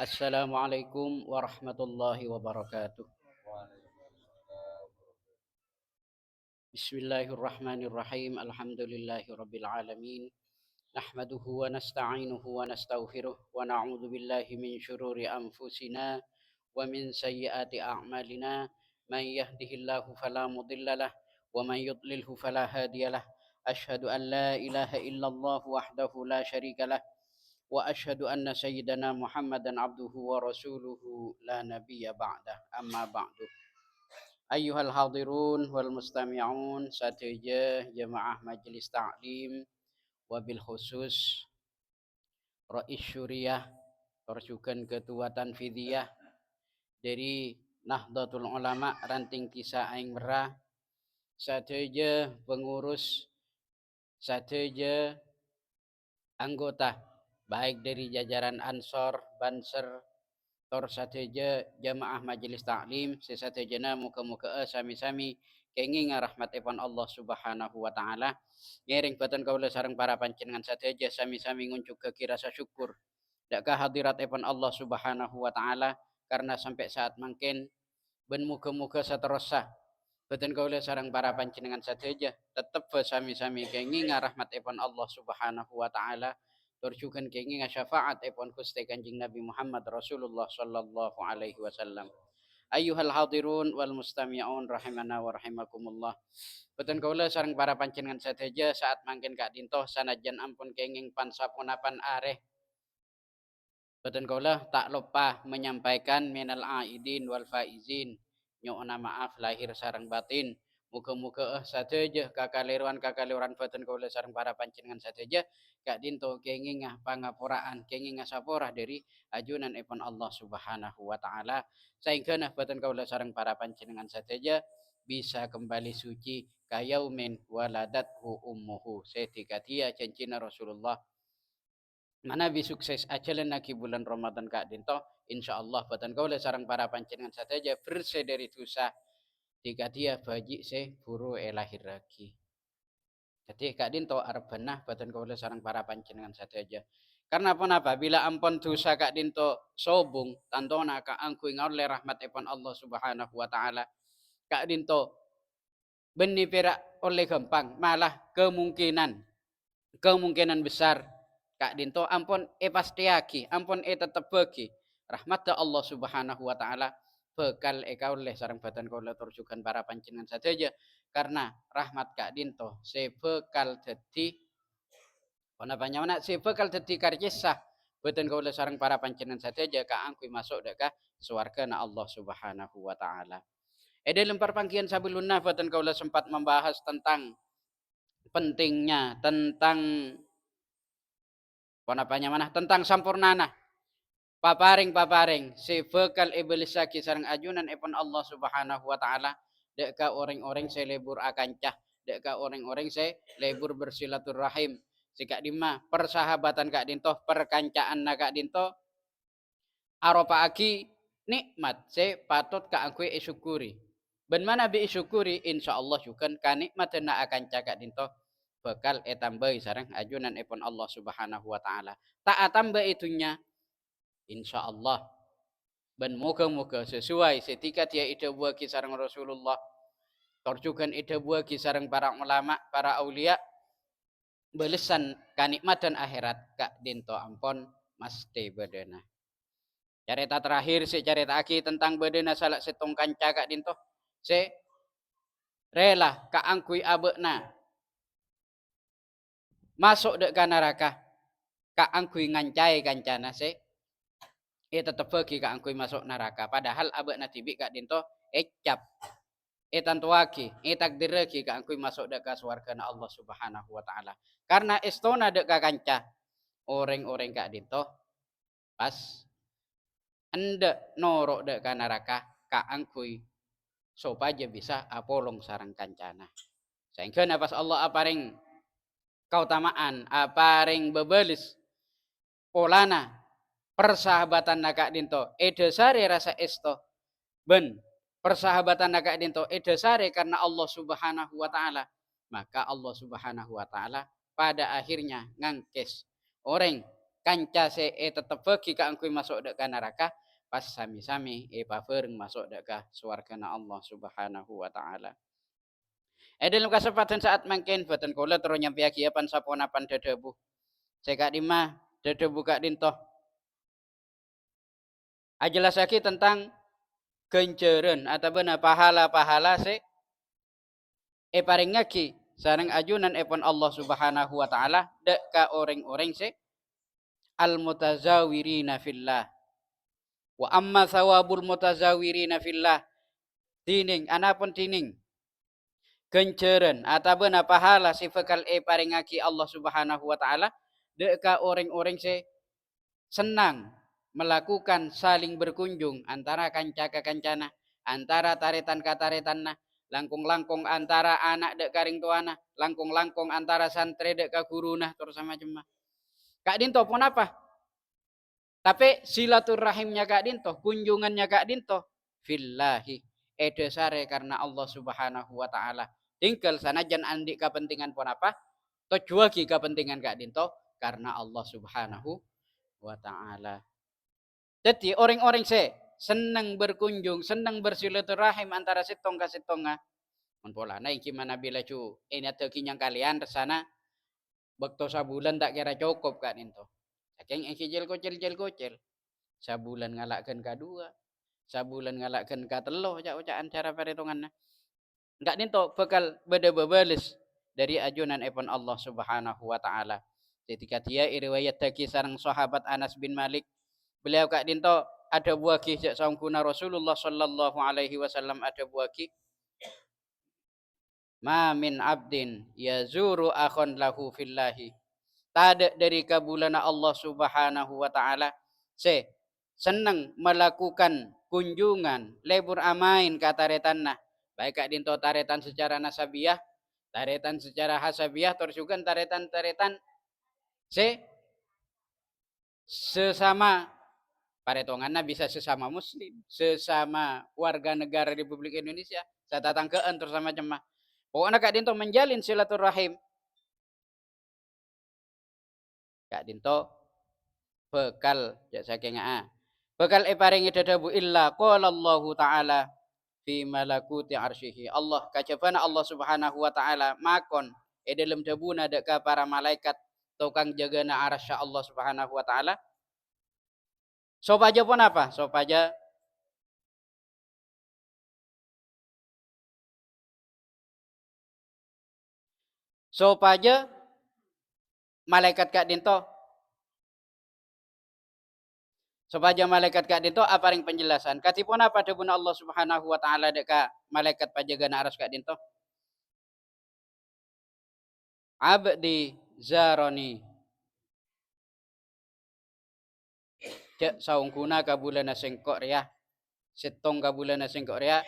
Assalamualaikum warahmatullahi wabarakatuh. Bismillahirrahmanirrahim. Alhamdulillahirabbil alamin. Nahmaduhu wa nasta'inuhu wa nastaghfiruh wa na'udzu billahi min syururi anfusina wa min sayyiati a'malina. Man yahdihillahu fala mudhillalah wa man yudlilhu fala hadiyalah. Asyhadu an la ilaha illallah wahdahu la syarikalah wa asyhadu anna sayyidana Muhammadan abduhu wa rasuluhu la nabiyya ba'dah. Amma ba'du. Ayyuhal hadirun wal mustami'un sateja jamaah majelis ta'lim wabil khusus Rais Syuriah Torjukan Ketua Tanfidiyah dari Nahdlatul Ulama Ranting Kisah Aing Merah, sateja pengurus, sateja anggota baik dari jajaran Ansor, Banser, tor sateja jamaah majelis taklim sesatejana muka-muka sami-sami kenging rahmat ipon Allah Subhanahu wa taala ngering batan kaula sareng para panjenengan sateja sami-sami nguncuk ke rasa syukur dak hadirat ipon Allah Subhanahu wa taala karena sampai saat mangken ben muka-muka saterosa batan kaula sareng para panjenengan sateja tetep sami-sami kenging rahmat ipon Allah Subhanahu wa taala turjukan kenging syafaat ipon Gusti Kanjeng Nabi Muhammad Rasulullah sallallahu alaihi wasallam. Ayyuhal hadirun wal mustami'un rahimana wa rahimakumullah. Betul kaula sareng para panjenengan sateja saat mangkin kak dintoh sanajan ampun kenging pansapunapan areh. Betul kaula tak lupa menyampaikan minal aidin wal faizin. Nyuuna maaf lahir sareng batin. Muka-muka sateja kakaliruan beten kaula sareng para panjenengan sateja kak dinto kenging pangapuraan kenging sapora dari ajunan ipun Allah Subhanahu wa taala sehingga beten kaula sareng para panjenengan sateja bisa kembali suci kayaumin waladathu ummuhu setika dia cincina Rasulullah Manabi sukses ajalan lagi bulan Ramadan kak dinto insyaallah batan kaula sareng para panjenengan sateja bersih dari dosa jika dia baji se buru elahir lagi. Jadi kak dinto arep benah batan kaula sareng para panjenengan sateja. Karena pun apabila ampun dosa kak dinto sobung tantona kak angkui oleh rahmat ipun Allah Subhanahu wa taala. Kak dinto beni perak oleh gampang malah kemungkinan besar kak dinto ampun pastiaki ampun tetep bagi rahmat Allah Subhanahu wa taala bekal eka oleh sarang batan kaula turjukan para panjenengan saja karena rahmat kak dinto sebekal dadi ana panyawana sebekal dadi karcisah batan kaula sarang para panjenengan saja ka angkui masuk deka swarga na Allah Subhanahu wa taala. Dalam perpanggian sebelumnya batan kaula sempat membahas tentang pentingnya tentang mana tentang sampurnana paparing si bekal iblis lagi sareng ajunan ipun Allah Subhanahu wa taala dek ka orang-orang saya lebur akancah dek ka orang-orang saya lebur bersilaturahim sika dima persahabatan kak dintoh perkancaan na kak dintoh aropa aki nikmat se patut ka angkui isyukuri ben mana bi isyukuri insyaallah syukan ka nikmat na akan cakak dintoh bekal etambai sareng ajunan ipun Allah Subhanahu wa taala tak atamba itunya insyaallah ben moga-moga sesuai setika dia ide buah kisareng Rasulullah torjukan ide buah kisareng para ulama para aulia belesan kanikmatan akhirat kak dinto ampon mesti bedena carita terakhir si carita aki tentang bedena salah setong kanca kak dinto si rela ka angkui abekna masuk dek ka neraka ka angkui ngancai kancana se tetep bagi ka angkui masuk neraka padahal abekna tibi kak dinto ecap tantuaki takdir lagi ka angkui masuk dek ka swarga na Allah Subhanahu wa taala karena estona dek ka kanca orang-orang kak dinto pas ende norok dek ka neraka ka angkui supaya bisa apolong sarang kancana sehingga pas Allah aparing kautamaan aparing bebelis polana persahabatan nakak dinto edesare rasa esto ben persahabatan nakak dinto edesare karena Allah Subhanahu wa taala maka Allah Subhanahu wa taala pada akhirnya ngangkes orang kanca se tetep bagi ka engkau masuk dek ka neraka pas sami-sami pafereng masuk dek ka swargana Allah Subhanahu wa taala. Dalam kesempatan saat mangkin boten kula terus nyampiaki pan saponapan dedebu. Seka dimah dedebu kak dintoh. Ajelasake tentang kenceren atau benar pahala-pahala se paring ngaki sareng ajunan epon Allah Subhanahu wa taala dek ka orang-orang se al mutazawirina fillah. Wa amma thawabul mutazawirina fillah. Tining anapun tining kenceren atau benar pahala si fakal paring ngaki Allah Subhanahu wa taala dek ka orang-orang se senang melakukan saling berkunjung antara kanca ke kancana, antara taretan ke taretanna, langkung-langkung antara anak dek karing tuana, langkung-langkung antara santri dek ka guruna terus sama cuma. Kak Dinto pun apa? Tapi silaturahimnya Kak Dinto, kunjungannya Kak Dinto fillahi edesare karena Allah Subhanahu wa taala. Tinggal sanajan andi kepentingan pun apa? Tujuagi kepentingan Kak Dinto karena Allah Subhanahu wa taala. Jadi orang-orang se senang berkunjung, senang bersilaturahim antara sitong ke sitonga. Mun pola na gimana bila cu ini atau kinyang kalian resana bekto sabulan tak kira cukup kan itu. Saking kecil kocil. Sabulan ngalakkan kedua, sabulan ngalakkan kateluh cak-cakan cara perhitungannya. Enggak ninto bakal beda-bebalis dari ajunan epon Allah Subhanahu wa taala. Ketika dia riwayat dari sareng sahabat Anas bin Malik, beliau Kak Dinto ada buah kisah saungkuna Rasulullah sallallahu alaihi wasallam ada buah kisah ma min abdin yazuru akhon lahu fillahi. Tada dari kabulana Allah Subhanahu wa taala se senang melakukan kunjungan lebur amain ka taretanna baik Kak Dinto taretan secara nasabiah, taretan secara hasabiah terus juga taretan-taretan se sesama paretonganna bisa sesama muslim, sesama warga negara Republik Indonesia, saya tatangkeun terus sama jemaah. Pokoknya Kak Dinto menjalin silaturahim. Kak Dinto bekal jak saking bekal paringi dadabu illa qala Allah taala fi malakuti arsyihi. Allah kajabana Allah Subhanahu wa taala makon dalam dabuna dek ka para malaikat tukang jagana arsy Allah Subhanahu wa taala. Sopaja pun apa? Sopaja malaikat Kak Dinto. Sopaja malaikat Kak Dinto apa ring penjelasan? Katipun apa dabuna Allah Subhanahu wa taala dek ka malaikat pajagana arsy Kak Dinto? Abdi zaroni cek saungkuna ka bulan sengkok ria setong ka bulan sengkok ria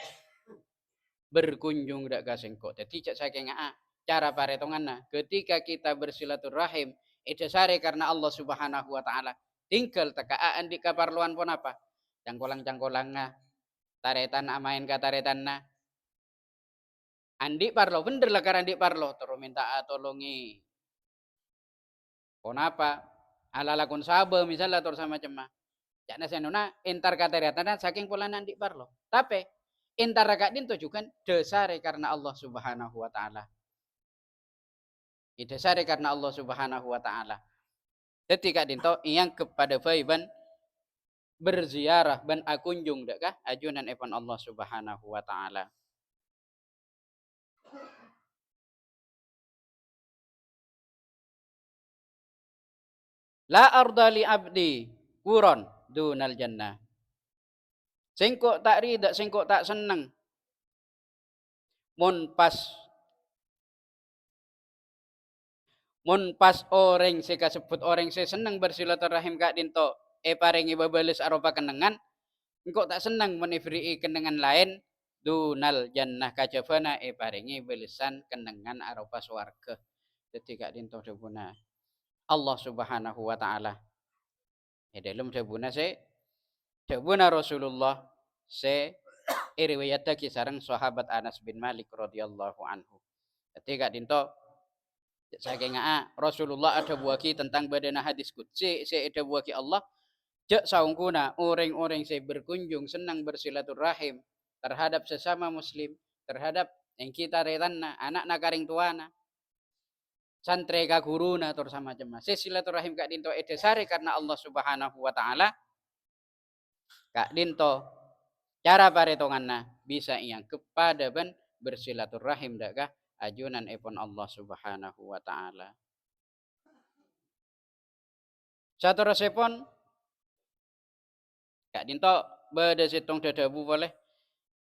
berkunjung dak ka sengkok. Jadi cek saking cara paretonganna ketika kita bersilaturahim itu sare karena Allah Subhanahu wa taala. Tinggal tekaan di kaparluan pun apa? Cangkolang taretan amain ka taretanna. Andi parlo bener lah karena andi parlo terus minta tolongi. Kenapa? Ala lakon sabe misalnya terus sama cemah. Jangan senona entar kateriatan saking pola nanti parlo. Tapi entar rakaat itu juga desare karena Allah Subhanahu wa taala. Desare karena Allah Subhanahu wa taala. Jadi Kak Dinto yang kepada Faiban berziarah ban akunjung dak kah ajunan epon Allah Subhanahu wa taala. La arda li abdi kuron dunal jannah. Sengkok tak rida, sengkok tak seneng. Mun pas orang se kasebut orang se seneng bersilaturahim Kak Dinto paringi babales aropa kenengan engkau tak senang menifri kenengan lain dunal jannah kajabana paringi belesan kenengan aropa swarga. Jadi Kak Dinto debuna Allah Subhanahu wa taala dalam debuna se debuna Rasulullah se riwayat sareng sahabat Anas bin Malik radhiyallahu anhu. Jadi Kak Dinto Saking Rasulullah ada buaki tentang badana hadis qudsi se ada buaki Allah jak saungkuna orang-orang saya berkunjung senang bersilaturahim terhadap sesama muslim, terhadap yang kita retanna anak nakaring tuana santre ka guruna tur sama jema se silaturahim kak dinto edesare karena Allah Subhanahu wa taala kak dinto cara paretonganna bisa yang kepada ben bersilaturahim dakah ajunan epon Allah Subhanahu wa taala. Saterusipun kak dinto beda sitong dadabu boleh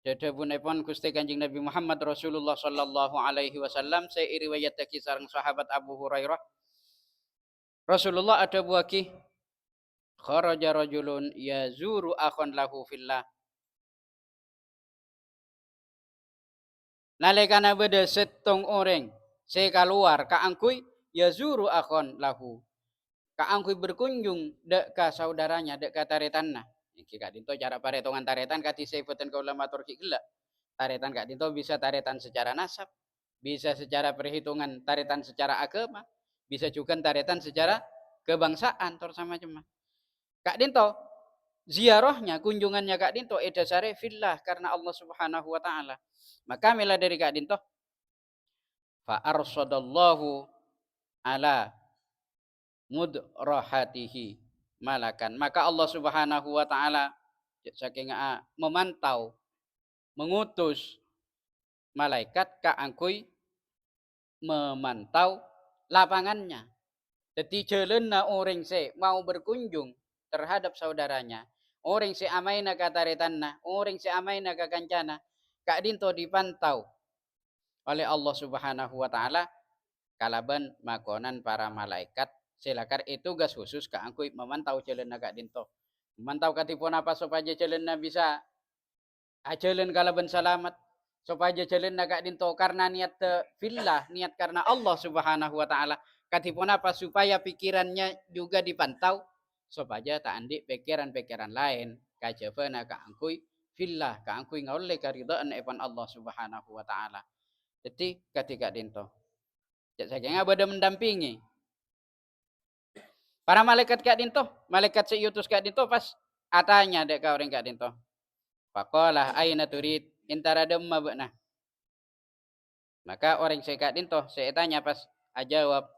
dadabunipun Gusti Kanjeng Nabi Muhammad Rasulullah sallallahu alaihi wasallam riwayat sareng sahabat Abu Hurairah Rasulullah ada buaki kharaja rajulun yazuru akhon lahu fillah nalikana beda setong orang keluar kaangkuy yazuru akhon lahu kaangkuy berkunjung dek ka saudaranya dek ka taretanna iki kak dinto cara paretongan taretan kati sebutan kaulama turki gila taretan kak dinto bisa taretan secara nasab bisa secara perhitungan taretan secara agama bisa juga taretan secara kebangsaan tor sama cuma kak dinto ziarahnya kunjungannya kak dinto edasare fillah karena Allah Subhanahu wa taala maka mila dari kak dinto fa arsadallahu ala mudrahatihi malakan maka Allah Subhanahu wa taala saking memantau mengutus malaikat kaangkuy memantau lapangannya. Jadi jalanna orang se mau berkunjung terhadap saudaranya. Orang se amaina kataretanna, orang se amaina kakancana. Kak dinto dipantau oleh Allah Subhanahu wa taala kalaban makonan para malaikat selakar itu gas khusus kaangkuy memantau jalanna kak dinto. Memantau katipun apa supaya jalanna bisa jalan kalaban salamat supaya jalan naga dinto karena niat fillah niat karena Allah Subhanahu wa taala katipun apa supaya pikirannya juga dipantau supaya tak andik pikiran-pikiran lain kajabana kaangkuy fillah kaangkuy ngaule karidaan epan Allah Subhanahu wa taala jadi ketika dinto saya bada mendampingi para malaikat kak dinto malaikat seutus kak dinto pas atanya dek ka orang kak dinto faqala aina turid intara demma beuna maka orang sekat dinto saya tanya pas ajawab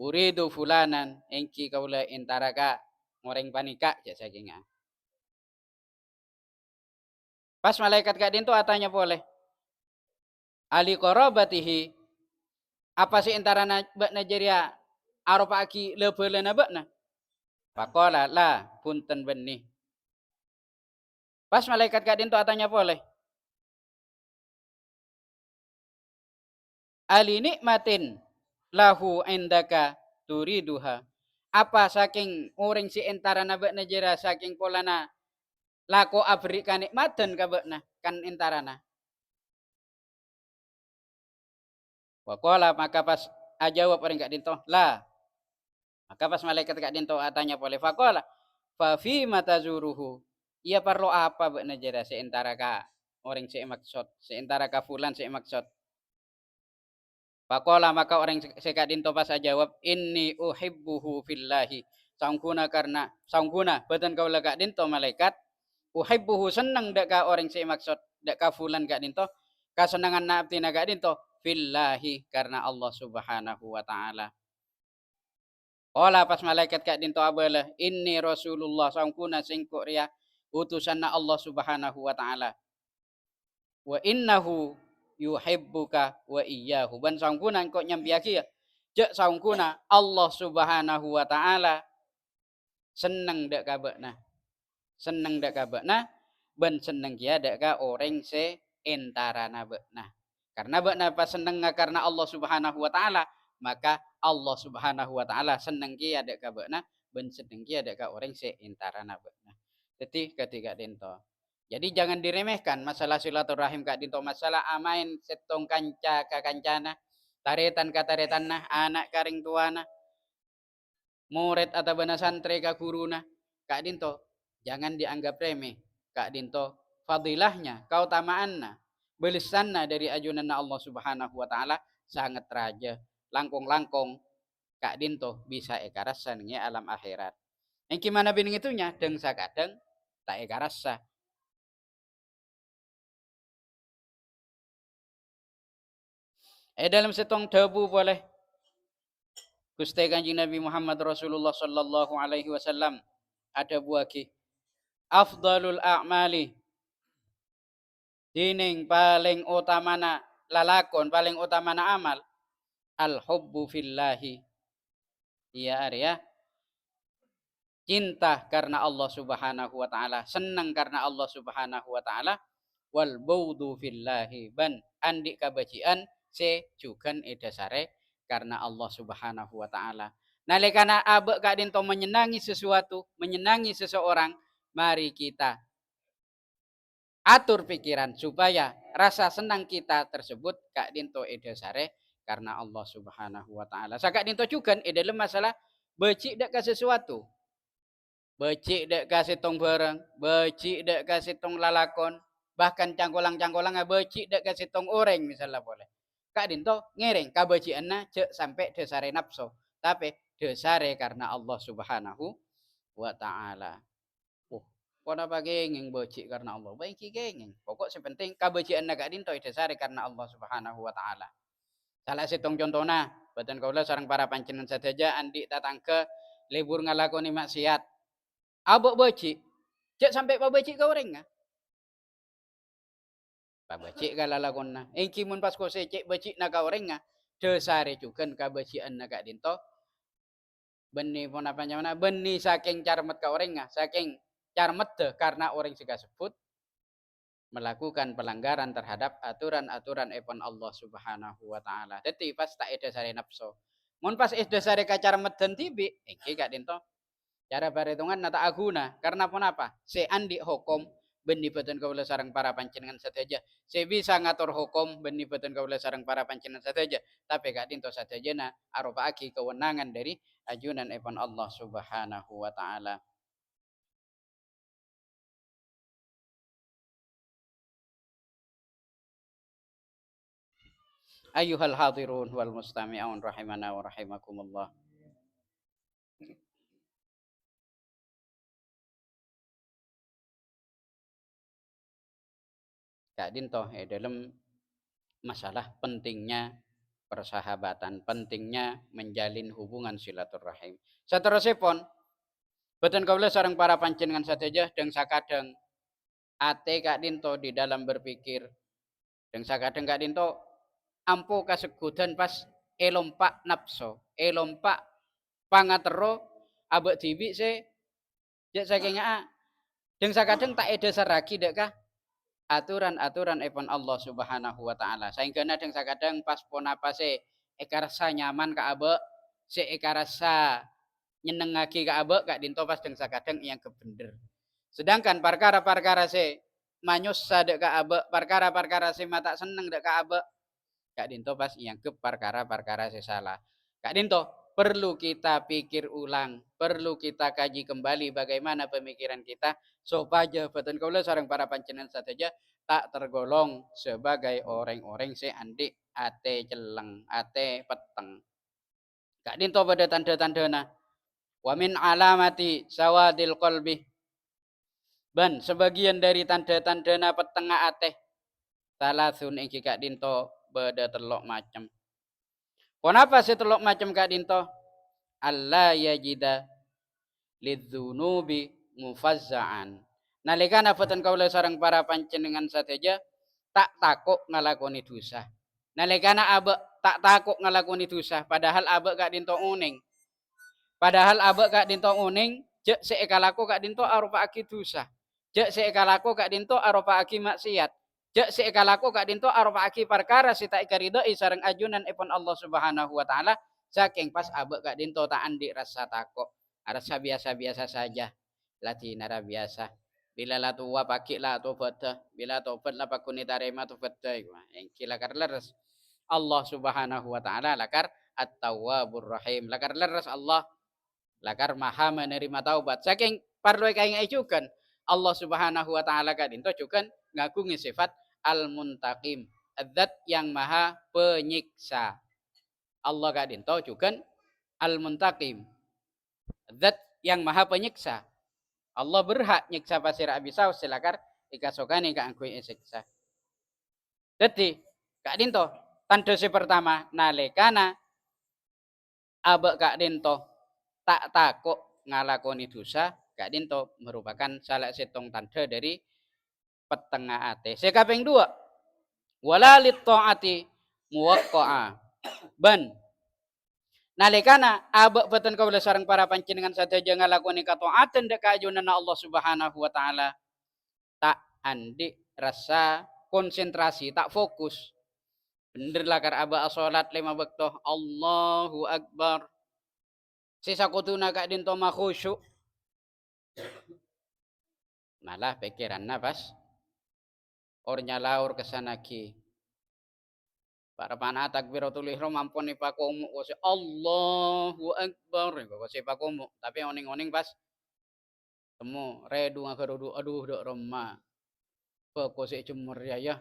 uridu fulanan engki kaula intaraka ngoreng panika ya sakinga pas malaikat kak dinto atanya boleh ali qarabatihi apa sih intarana bakna jeria aropa aki lebeulana bakna faqala la punten benih pas malaikat kak dinto atanya boleh ali nikmatin lahu indaka turiduha apa saking orang si entara nabak najera saking polana lako abri kanikmatan kabakna kan entarana wakola maka pas ajawab orang kak dinto lah maka pas malaikat kak dinto atanya boleh fakola fa fi matazuruhu ia perlu apa bak najera si entara ka orang si maksud si entara ka fulan si maksud Pakola maka orang sekadin topas jawab inni uhibbuhu fillahi sangkuna karena sangkuna batan kau lega dinto malaikat uhibbuhu senang dek ka orang si maksud dek ka fulan kak dinto kasenangan naabti na kak dinto fillahi karena Allah Subhanahu wa taala. Ola pas malaikat kak dinto abalah inni rasulullah sangkuna singkuk ria utusanna Allah Subhanahu wa taala. Wa innahu yuhibbuka wa iyyahu ban sangkunan kok nyambiaki ya jak sangkuna Allah Subhanahu wa taala seneng dak kabakna seneng dak kabakna ban seneng kia dak ka orang se entarana bakna karena bakna pas seneng karena Allah Subhanahu wa taala maka Allah Subhanahu wa taala seneng kia dak kabakna ban seneng kia dak ka orang se entarana bakna jadi ketika dento jadi jangan diremehkan masalah silaturahim kak dinto masalah amain setong kanca ka kancana taretan ka taretanna anak karing tuana murid atau bana santri ka guruna kak dinto jangan dianggap remeh kak dinto fadilahnya kautamaanna belisanna dari ajunan Allah Subhanahu wa taala sangat raja langkung-langkung kak dinto bisa ekarasa ning alam akhirat. Yang gimana bining itunya deng sakadeng tak ekarasa. Dalam setong debu boleh Gusti Kanjeng Nabi Muhammad Rasulullah sallallahu alaihi wasallam ada buaki afdalul a'mali dining paling utamana lalakon paling utamana amal al hubbu fillahi ya Arya cinta karena Allah Subhanahu wa taala senang karena Allah Subhanahu wa taala wal baudu fillahi ban andik kabajian se jugan edasare karena Allah Subhanahu wa taala. Nalikana abe kak dinto menyenangi sesuatu, menyenangi seseorang, mari kita atur pikiran supaya rasa senang kita tersebut kak dinto edasare karena Allah Subhanahu wa taala. Sakak dinto juga dalam masalah becik dak ke sesuatu. Becik dek kasih tong bareng, becik dek kasih tong lalakon, bahkan cangkolang-cangkolang becik dek kasih tong orang misalnya boleh. Kak dinto ngereng kabecianna cek sampai desare nafsu, tapi desare karena Allah Subhanahu wa taala. Oh, kona pagengeng becik karena Allah, baik gengeng. Pokok sepenting kabecianna kak dinto desare karena Allah Subhanahu wa taala. Salah setong contohna, batan kaula sareng para pancenan sateja andi tatangke libur ngalakoni maksiat abok becik cek sampai pa becik ka orang nga pa becik ka lalakon na engki mun pas ko se cek becik na ka orang nga desare jugan ka becikan na ka dinto beni pon apa nyamana beni saking carmet ka orang nga saking carmet de karena orang sega sebut melakukan pelanggaran terhadap aturan-aturan epon Allah Subhanahu wa taala. Dadi pas tak edasare nafsu. Mun pas edasare ka carmet den tibi engki ka dinto cara perhitungan nata aguna karena pun apa? Se andi hukum benih beten kaula sarang para panjenengan sateja. Se bisa ngatur hukum benih beten kaula sarang para panjenengan sateja. Tapi gak dinto sateja na arupa aki kewenangan dari ajunan epon Allah Subhanahu wa taala. Ayuhal hadirun wal mustami'un rahimana wa rahimakumullah. Kak dinto dalam masalah pentingnya persahabatan, pentingnya menjalin hubungan silaturahim. Saterusipun beten kaula sareng para panjenengan sateja deng sakadeng ate Kak Dinto di dalam berpikir deng sakadeng Kak Dinto ampo kasegudan pas elompak nafsu, elompak pangatero abek diwi se jek saking deng sakadeng tak eda saragi dek kah aturan-aturan epon Allah Subhanahu wa taala. Sehingga deng sakadeng pas pon apa se ekarasa nyaman ka abek se ekarasa nyenengake ka abek Kak Dinto pas deng sakadeng yang kebener. Sedangkan perkara-perkara se manyus sadek ka abek, perkara-perkara se mata seneng dek ka abek, Kak Dinto pas yang ke perkara-perkara se salah. Kak Dinto, perlu kita pikir ulang, perlu kita kaji kembali bagaimana pemikiran kita supaya beten kaula sareng para panjenengan saja tak tergolong sebagai orang-orang se andi ate celeng, ate peteng. Kak Dinto pada tanda-tandana wa min alamati sawadil qalbi ban sebagian dari tanda-tandana petengah ateh salasun ing Kak Dinto beda telok macam. Kenapa sih telok macam Kak Dinto? Allah yajida lidzunubi mufazza'an. Nalikana boten kaula sareng para panjenengan sateja tak takut ngalakoni dosa. Nalikana abek tak takut ngalakoni dosa padahal abek Kak Dinto uning. Padahal abek Kak Dinto uning jek seekalaku Kak Dinto arupa aki dosa. Jek seekalaku Kak Dinto arupa aki maksiat. Jek seekalaku Kak Dinto arupa aki perkara sita ikaridoi sareng ajunan ipun Allah Subhanahu wa taala saking pas abek Kak Dinto tak andi rasa takut. Rasa biasa-biasa saja. Lati nara biasa. Bila la tuwa paki la tobat. Bila tobat la pakuni tarima tobat. Yang kila leres. Allah Subhanahu wa taala lakar at-tawwabur rahim. Lakar leres Allah lakar maha menerima taubat. Saking parloi kaing ajukan Allah Subhanahu wa taala kadin to juga ngagungi sifat al-muntaqim. Zat yang maha penyiksa. Allah kak dinto juga al-muntaqim, zat yang maha penyiksa. Allah berhak nyiksa pasir abisau silakar ikasokani ka angkui siksa. Jadi kak dinto tanda si pertama nalekana abek kak dinto tak takut ngalakoni dosa, kak dinto merupakan salah setong tanda dari petengah ate. Sekaping dua, walalit ta'ati muwaqqa'a. Ban nalikana abek beten kaula sareng para panjenengan sadaja ngalakoni kataatan dek kajunan Allah Subhanahu wa taala, tak andi rasa konsentrasi, tak fokus. Bener lah kar aba salat 5 waktu Allahu Akbar. Sisa kutuna kak dinto mah khusyuk. Malah pikiranna pas ornya laur kesana ki. Para pana takbiratul ihram ampun ipakomu kose Allahu Akbar kose ipakomu tapi oning-oning pas temu redu ngakarudu aduh dok roma kose cumur ya.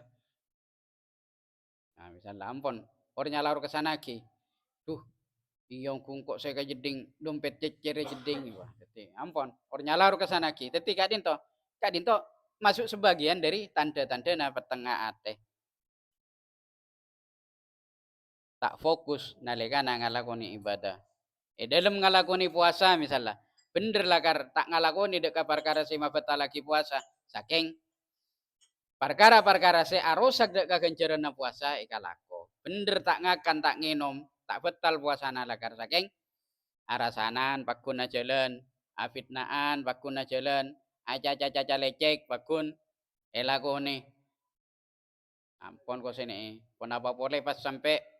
Nah misalnya ampun ornya laur kesana ki. Duh iyong kungkok saya jeding dompet cecer jeding wah jadi ampun ornya laur kesana ki. Tapi kak dinto masuk sebagian dari tanda-tanda na petengah ate. Tak fokus nalikana ngalakoni ibadah. Dalam ngalakoni puasa misalnya, bener lah kar tak ngalakoni dek perkara sima beta lagi puasa. Saking perkara-perkara se arosak dek kagenceran puasa ikalako. Bener tak ngakan tak nginom, tak betal puasa nalakar saking arasanan pakuna jalan, afitnaan pakuna jalan, aca-aca lecek pakun elakoni. Ampun kau sini, pun apa boleh pas sampai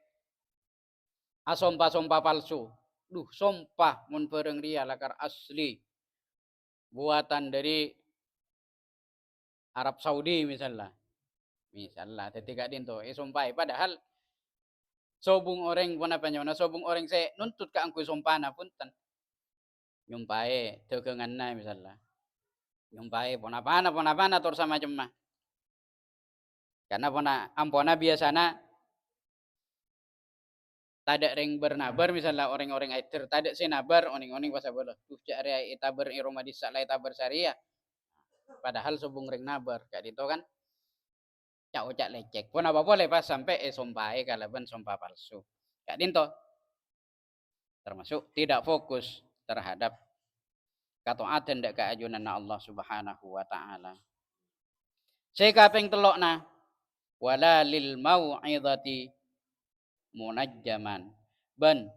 sumpah palsu. Duh, sumpah mun pereng dia lakar asli. Buatan dari Arab Saudi misalnya. Misalnya, ketika dinto, sumpah. Padahal sobung orang pun apa nyona, sobung orang saya nuntut ke angku sumpah na pun ten. Nyumpai tegengan na misalnya. Nyumpai pun apa na tur sama cemah. Karena pun ampona biasana tadak ring bernabar misalnya orang-orang aitir tadak sinabar oning-oning pas bola tuh cari itaber iroma disala itaber syariah padahal subung ring nabar kayak gitu kan cak ucak lecek pun apa boleh pas sampai sompai kalaban sumpah palsu kayak dinto termasuk tidak fokus terhadap kataatan dak keajunan Allah Subhanahu wa taala. Sekaping telokna wala lil mau'izati munajjaman ban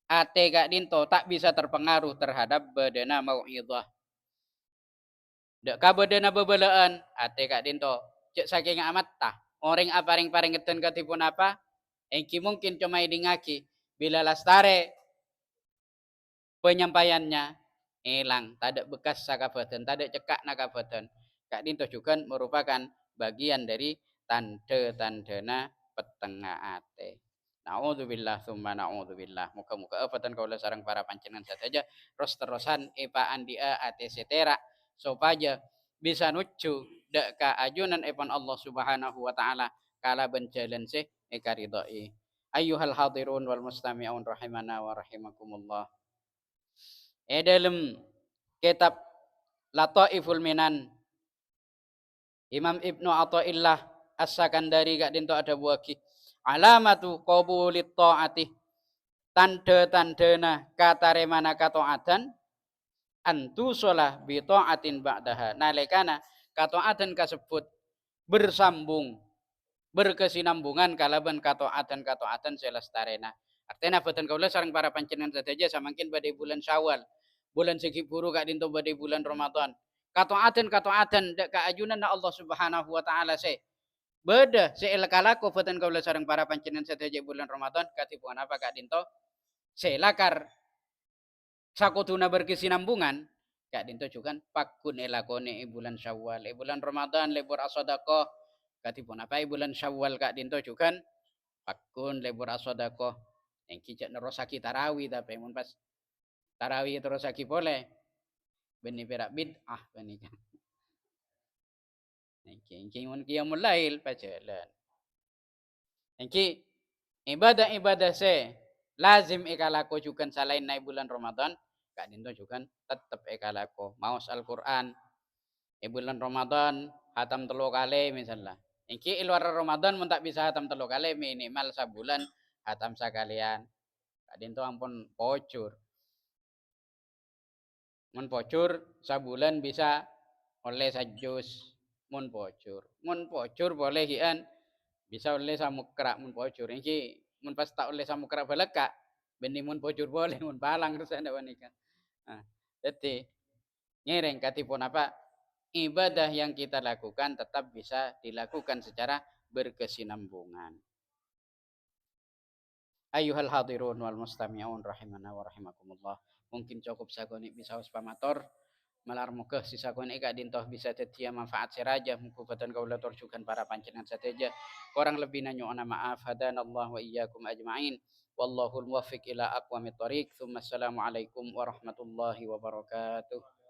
ate kak dinto tak bisa terpengaruh terhadap badana mau'izah. Dek kabadana bebelaan ate kak dinto cek saking amat tah orang aparing-paring ngeten katipun apa engki mungkin cuma idingaki bila lastare penyampaiannya hilang tadak bekas sakabadan tadak cekak nakabadan kak dinto juga merupakan bagian dari tanda-tandana petengah ate. Na'udzubillah summa na'udzubillah. Muka-muka apatan kaula sareng para panjenengan saja terus-terusan epaan dia ate setera supaya bisa nuju dak ka ajunan epan Allah Subhanahu wa taala kala benjalan se eka ridai. Ayyuhal hadirun wal mustami'un rahimana wa rahimakumullah. Dalam kitab Lataiful Minan Imam Ibnu Athaillah As-Sakandari gak dinto ada buaki alamatu qabulit taati tanda-tandana kataremana kataatan antu sholah bi taatin ba'daha nalekana kataatan kasebut bersambung berkesinambungan kalaban kataatan selestarena artinya boten kaula sareng para panjenengan saja samangkin pada bulan Syawal bulan segi buru gak dinto pada bulan Ramadan kataatan dak kaajunan Allah Subhanahu wa taala se beda seelkalako boten kaula sareng para panjenengan saja bulan Ramadan katipun apa kak dinto selakar sakutuna berkesinambungan kak dinto juga pakun elakone bulan Syawal bulan Ramadan lebur asodaqah katipun apa bulan Syawal kak dinto juga pakun lebur asodaqah yang kijak nerosaki tarawih tapi mun pas tarawih terosaki boleh beni perak bid'ah beni kan engki mun qiyamul lail pajalan engki ibadah-ibadah se lazim ikalako juga selain naik bulan Ramadan kak dinto juga tetap ikalako maus Al-Quran bulan Ramadan hatam telu kali misalnya iki luar Ramadan mun tak bisa hatam telu kali minimal sebulan hatam sekalian kak dinto ampun pocur mun pocur sebulan bisa oleh sajus mun pocur boleh hian bisa oleh samukra mun pocur iki mun pas tak oleh samukra baleka benih mun pocur boleh mun palang terus anda wanika nah, jadi ngereng katipun apa ibadah yang kita lakukan tetap bisa dilakukan secara berkesinambungan. Ayuhal hadirun wal mustami'un rahimana wa rahimakumullah. Mungkin cukup sagoni bisa pamator malar muka sisa kon eka dintoh bisa tetia manfaat seraja mukubatan kaula torjukan para pancenengan sateja kurang lebih nanyo ana maaf hadanallah wa iyyakum ajmain wallahul muwaffiq ila aqwamit thoriq. Assalamu alaikum warahmatullahi wabarakatuh.